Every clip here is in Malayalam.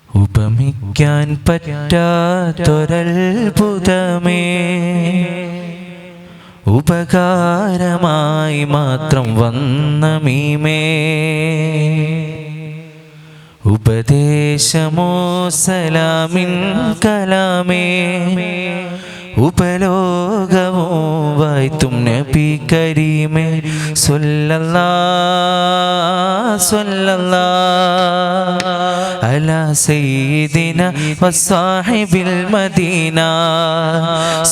ഉപമിക്കാൻ പറ്റാത്തൊരത്ഭുതമേ, ഉപകാരമായി മാത്രം വന്ന മീമേ, ഉപദേശമോ സലാമിൻ കലാമേ, ഉപലോകമോ വായ്ത്തും നബി കരീമേ സ്വല്ലല്ലാഹ് സ്വല്ലല്ലാഹ് അലാ സയ്യിദിന വസാഹിബിൽ മദീന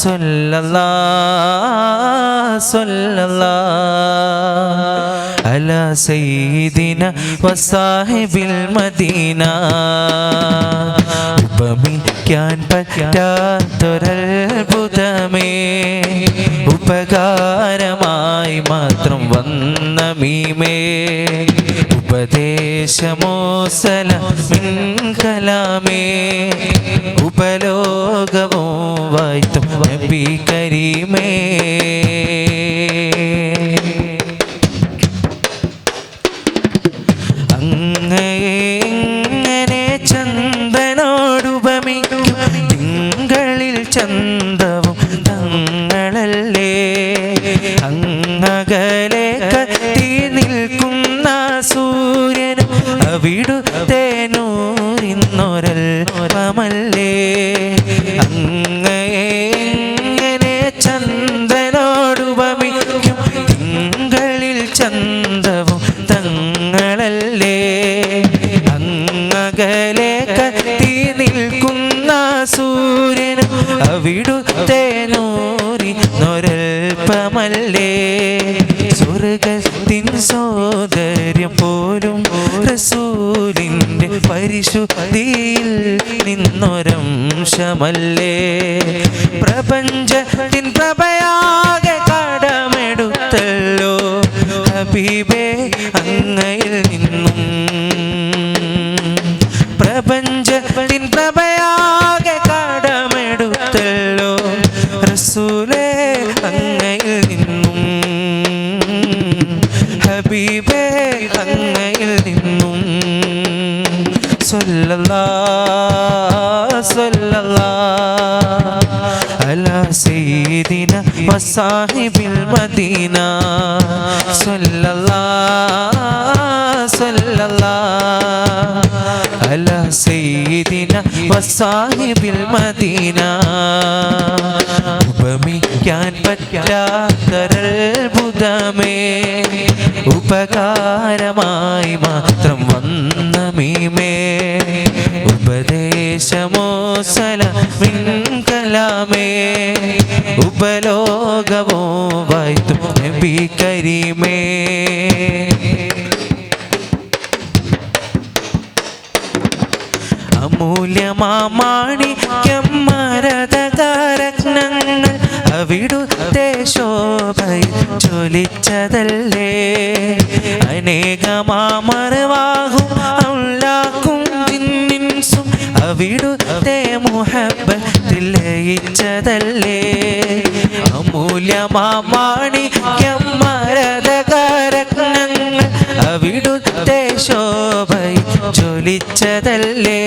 സ്വല്ലല്ലാഹ് സ്വല്ലല്ലാഹ് അലാ സയ്യിദിന വസാഹിബിൽ മദീന. ഉപമിക്കാൻ പറ്റാത്തൊരത്ഭുതമേ, ഉപകാരമായി മാത്രം വന്ന മീമേ, ഉപദേശമോ സലാമിൻ കലാമേ, ഉപലോകമോ വായ്ത്തും നബി കരീമേ. അങ്ങയെങ്ങനെ ചന്ദനോടുപമിക്കും തിങ്കളിൽ ചന്തവും തങ്ങളല്ലേ, അങ്ങകലെ കത്തി നിൽക്കുന്ന സൂര്യനും അവിടുത്തെ നൂറിന്നൊരൽപമല്ലേ. അങ്ങയെങ്ങനെ ചന്ദനോടുപമിക്കും തിങ്കളിൽ ചന്തവും തങ്ങളല്ലേ, അങ്ങകലെ കത്തി നിൽക്കുന്ന സൂര്യനും അവിടുത്തെ നൂറിന്നൊരൽപമല്ലേ. സ്വർഗത്തിൻ സോദര്യം പോലും റസൂലിൻ്റെ പരിശുദ്ധിയിൽ നിന്നൊരംശമല്ലേ. പ്രപഞ്ചത്തിൻ പ്രഭയാകെ കടമെടുത്തല്ലോ ഹബീബേ അങ്ങയിൽ നിന്നും. പ്രപഞ്ചത്തിൻ പ്രഭയാകെ കടമെടുത്തല്ലോ റസൂലേ അങ്ങയിൽ നിന്നും, ഹബീബേ അങ്ങയിൽ നിന്നും. സ്വല്ലല്ലാഹ് സ്വല്ലല്ലാഹ് അലാ സയ്യിദിന വസാഹിബിൽ മദീന സ്വല്ലല്ലാഹ് സ്വല്ലല്ലാഹ് അലാ സയ്യിദിന വസാഹിബിൽ മദീന. ഉപമിക്കാൻ പറ്റാത്തൊരത്ഭുതമേ, ഉപകാരമായി മാത്രം വന്ന മീമേ, ഉപദേശമോ സലാമിൻ കലാമേ, ഉപലോകമോ വായ്ത്തും നബി കരീമേ. അമൂല്യമാണിക്യം മരതകരത്നങ്ങൾ അവിടുത്തെ ശോഭയിൽ ജ്വലിച്ചതല്ലേ, അനേകമാമർവാഹും അല്ലാക്കും ജിന്നിൻസും അവിടുത്തെ മുഹബ്ബത്തിൽ ലയിച്ചതല്ലേ. അമൂല്യമാണിക്യം മരതകരത്നങ്ങൾ അവിടുത്തെ ശോഭയിൽ ജ്വലിച്ചതല്ലേ,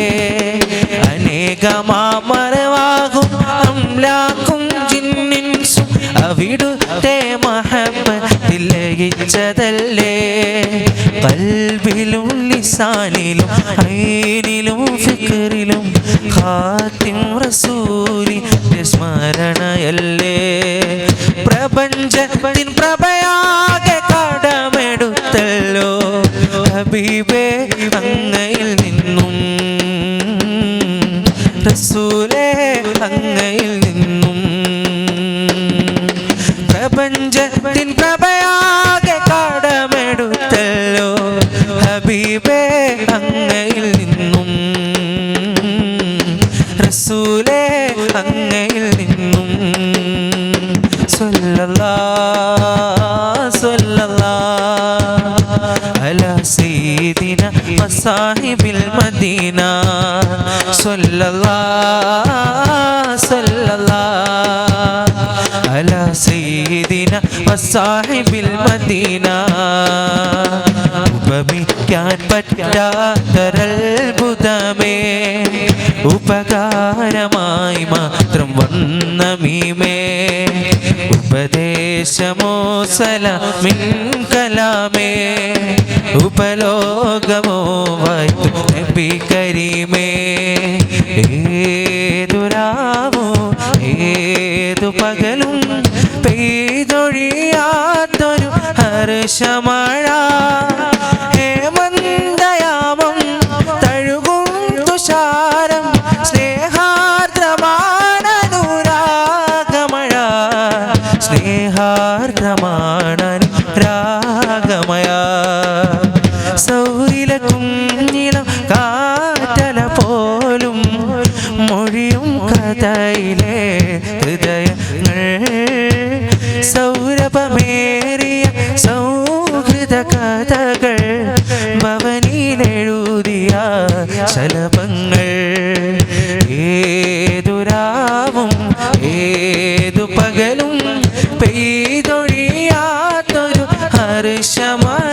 അനേകമാമർവാഹും അംലാക്കും ജിന്നിൻസും അവിടുത്തെ മഹബ്ബത്തിൽ ലയിച്ചതല്ലേ. ഖൽബിലും ലിസാനിലും ഐനിലും ഫിക്റിലും ഖാതിം റസൂലിന്റെ സ്മരണയല്ലേ. പ്രപഞ്ചത്തിൻ പ്രഭയാകെ കടമെടുത്തല്ലോ ഹബീബേ അങ്ങയിൽ നിന്നും, റസൂലേ അങ്ങയിൽ നിന്നും. പ്രപഞ്ചത്തിൻ പ്രഭയാകെ കടമെടുത്തല്ലോ ഹബീബേ അങ്ങയിൽ നിന്നും, റസൂലേ അങ്ങയിൽ നിന്നും. സ്വല്ലല്ലാഹ് സ്വല്ലല്ലാഹ് അലാ സയ്യിദിന വസാഹിബിൽ മദീന സ്വല്ലല്ലാഹ് സ്വല്ലല്ലാഹ് അലാ സയ്യിദിന വസാഹിബിൽ മദീന. ഉപമിക്കാൻ പറ്റാത്തൊരത്ഭുതമേ ഉപകാരമായി മാത്രം വന്ന മീമേ ഉപദേശമോ സലാമിൻ കലാമേ ഉപലോകമോ വായ്ത്തു നബി കരീമേ ഏതു രാവോ ഏതു പകലും പെയ്തൊഴിയാത്തൊരു ഹർഷമഴ ഹേമന്തയാമം തഴുകും തുഷാരം സ്നേഹാർദ്രമാണനുരാഗമഴ സ്നേഹാർദ്രമാണനുരാഗമയ സൗരിലക്കും നീളം കാറ്റല പോലും മൊഴിയും കഥയിലെ ഹൃദയങ്ങൾ സൗരഭമേറിയ സൗഹൃദ കഥകൾ ഭവനിയിലെഴുതിയ ശലഭങ്ങൾ ഏതു രാവും ഏതു പകലും പെയ്തൊഴിയാത്തൊരു ഹർഷമഴ